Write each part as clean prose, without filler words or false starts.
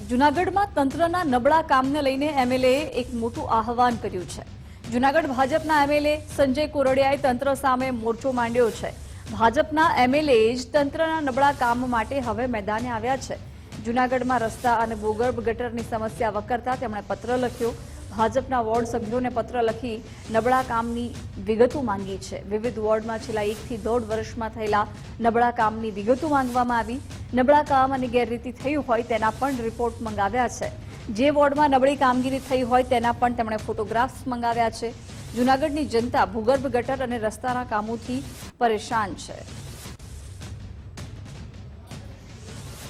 જૂનાગઢમાં તંત્રના નબળા કામને લઈને એમએલએ એક મોટું આહવાન કર્યું છે। જૂનાગઢ ભાજપના એમએલએ સંજય કોરડિયાએ તંત્ર સામે મોરચો માંડ્યો છે। ભાજપના એમએલએ જ તંત્રના નબળા કામ માટે હવે મેદાને આવ્યા છે। જૂનાગઢમાં રસ્તા અને ભૂગર્ભ ગટરની સમસ્યા વકરતા તેમણે પત્ર લખ્યો। ભાજપના વોર્ડ સભ્યોને પત્ર લખી નબળા કામની વિગતો માંગી છે। વિવિધ વોર્ડમાં છેલ્લા 1 થી 1.5 વર્ષમાં થયેલા નબળા કામની વિગતો માંગવામાં આવી। નબળા કામ અને ગેરરીતિ થઈ હોય તેના પણ રિપોર્ટ મંગાવ્યા છે। જે વોર્ડમાં નબળી કામગીરી થઈ હોય તેના પણ તેમણે ફોટોગ્રાફ્સ મંગાવ્યા છે। જૂનાગઢની જનતા ભૂગર્ભ ગટર અને રસ્તાના કામોથી પરેશાન છે।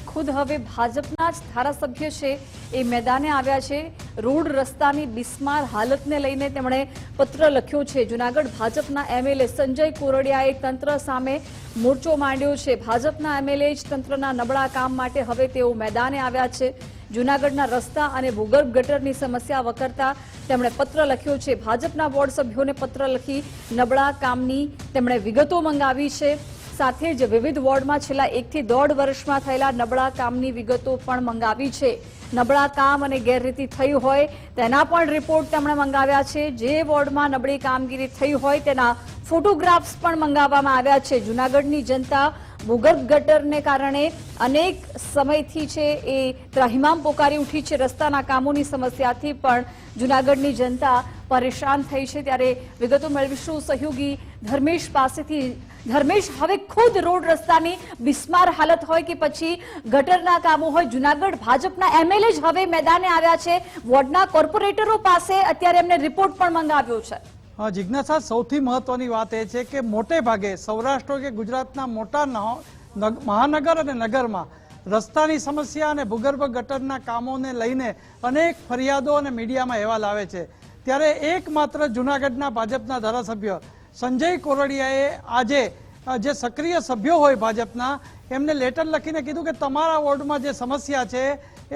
ખુદ હવે ભાજપના જ ધારાસભ્ય છે એ મેદાને આવ્યા છે। રોડ રસ્તાની બિસ્માર હાલતને લઈને તેમણે પત્ર લખ્યો છે। જૂનાગઢ ભાજપના એમએલએ સંજય કોરડિયાએ તંત્ર સામે મોરચો માંડ્યો છે। ભાજપના એમએલએ જ તંત્રના નબળા કામ માટે હવે તેઓ મેદાને આવ્યા છે। જૂનાગઢના રસ્તા અને ભૂગર્ભ ગટરની સમસ્યા વકરતા તેમણે પત્ર લખ્યો છે। ભાજપના વોર્ડ સભ્યોને પત્ર લખી નબળા કામની તેમણે વિગતો મંગાવી છે। સાથે જ વિવિધ વોર્ડમાં છેલ્લા 1 થી 1.5 વર્ષમાં થયેલા નબળા કામની વિગતો પણ મંગાવી છે। નબળા કામ અને ગેરરીતિ થઈ હોય તેના પણ રિપોર્ટ તેમણે મંગાવ્યા છે। જે વોર્ડમાં નબળી કામગીરી થઈ હોય તેના ફોટોગ્રાફ્સ પણ મંગાવવામાં આવ્યા છે। જૂનાગઢની જનતા ભૂગર્ભ ગટરને કારણે અનેક સમયથી છે એ ત્રાહિમામ પોકારી ઉઠી છે। રસ્તાના કામોની સમસ્યાથી પણ જૂનાગઢની જનતા પરેશાન થઈ છે। ત્યારે વિગતો મેળવીશું સહયોગી ધર્મેશ પાસેથી। ધર્મેશ, હવે ખુદ રોડ રસ્તાની બિસ્માર હાલત હોય કે પછી ગટરના કામો હોય, જૂનાગઢ ભાજપના એમએલએ જ હવે મેદાને આવ્યા છે। વોર્ડના કોર્પોરેટરો પાસે અત્યારે એમને રિપોર્ટ પણ મંગાવ્યો છે। જિજ્ઞાસા, સૌથી મહત્વની વાત એ છે કે મોટે ભાગે સૌરાષ્ટ્ર કે ગુજરાતના મોટા મહાનગર અને નગરમાં રસ્તાની સમસ્યા અને ભૂગર્ભ ગટરના કામોને લઈને અનેક ફરિયાદો અને મીડિયામાં અહેવાલ આવે છે। ત્યારે એકમાત્ર જૂનાગઢના ભાજપના ધારાસભ્ય સંજય કોરડિયાએ આજે જે સક્રિય સભ્યો હોય ભાજપના એમને લેટર લખીને કીધું કે તમારા વોર્ડમાં જે સમસ્યા છે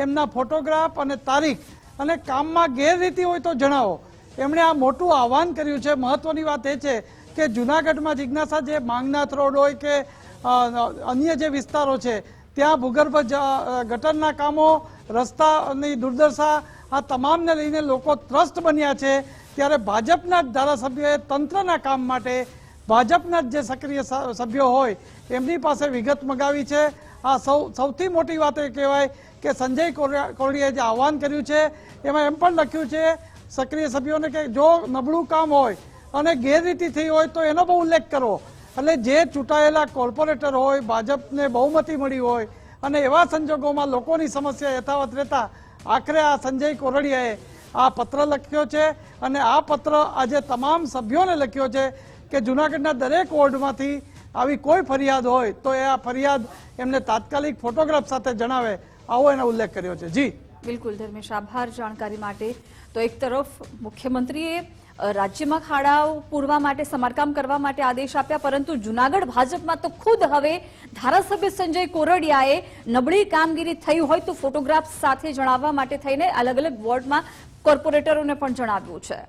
એમના ફોટોગ્રાફ અને તારીખ અને કામમાં ગેરરીતિ હોય તો જણાવો। એમણે આ મોટું આહવાન કર્યું છે। મહત્વની વાત એ છે કે જૂનાગઢમાં જિજ્ઞાસા જે માંગનાથ રોડ હોય કે અન્ય જે વિસ્તારો છે ત્યાં ભૂગર્ભ ગટરના કામો, રસ્તાની દુર્દશા આ તમામને લઈને લોકો ત્રસ્ત બન્યા છે। ત્યારે ભાજપના જ ધારાસભ્યોએ તંત્રના કામ માટે ભાજપના જ જે સક્રિય સભ્યો હોય એમની પાસે વિગત મગાવી છે। આ સૌથી મોટી વાત એ કહેવાય કે સંજય કોરડિયાએ જે આહવાન કર્યું છે એમાં એમ પણ લખ્યું છે સક્રિય સભ્યોને કે જો નબળું કામ હોય અને ગેરરીતિ થઈ હોય તો એનો પણ ઉલ્લેખ કરો। એટલે જે ચૂંટાયેલા કોર્પોરેટર હોય, ભાજપને બહુમતી મળી હોય અને એવા સંજોગોમાં લોકોની સમસ્યા યથાવત રહેતા આખરે આ સંજય કોરડિયાએ આ પત્ર લખ્યો છે અને આ પત્ર આજે તમામ સભ્યોને લખ્યો છે કે જૂનાગઢના દરેક વોર્ડમાંથી આવી કોઈ ફરિયાદ હોય તો એ આ ફરિયાદ એમને તાત્કાલિક ફોટોગ્રાફ સાથે જણાવે, આવો એનો ઉલ્લેખ કર્યો છે। જી બિલકુલ ધર્મેશ, આભાર જાણકારી માટે। તો એક તરફ મુખ્યમંત્રીએ રાજ્યમાં ખાડાઓ પૂરવા માટે, સમારકામ કરવા માટે આદેશ આપ્યા, પરંતુ જૂનાગઢ ભાજપમાં તો ખુદ હવે ધારાસભ્ય સંજય કોરડિયાએ નબળી કામગીરી થઈ હોય તો ફોટોગ્રાફ સાથે જણાવવા માટે થઈને અલગ અલગ વોર્ડમાં કોર્પોરેટરોને પણ જણાવ્યું છે।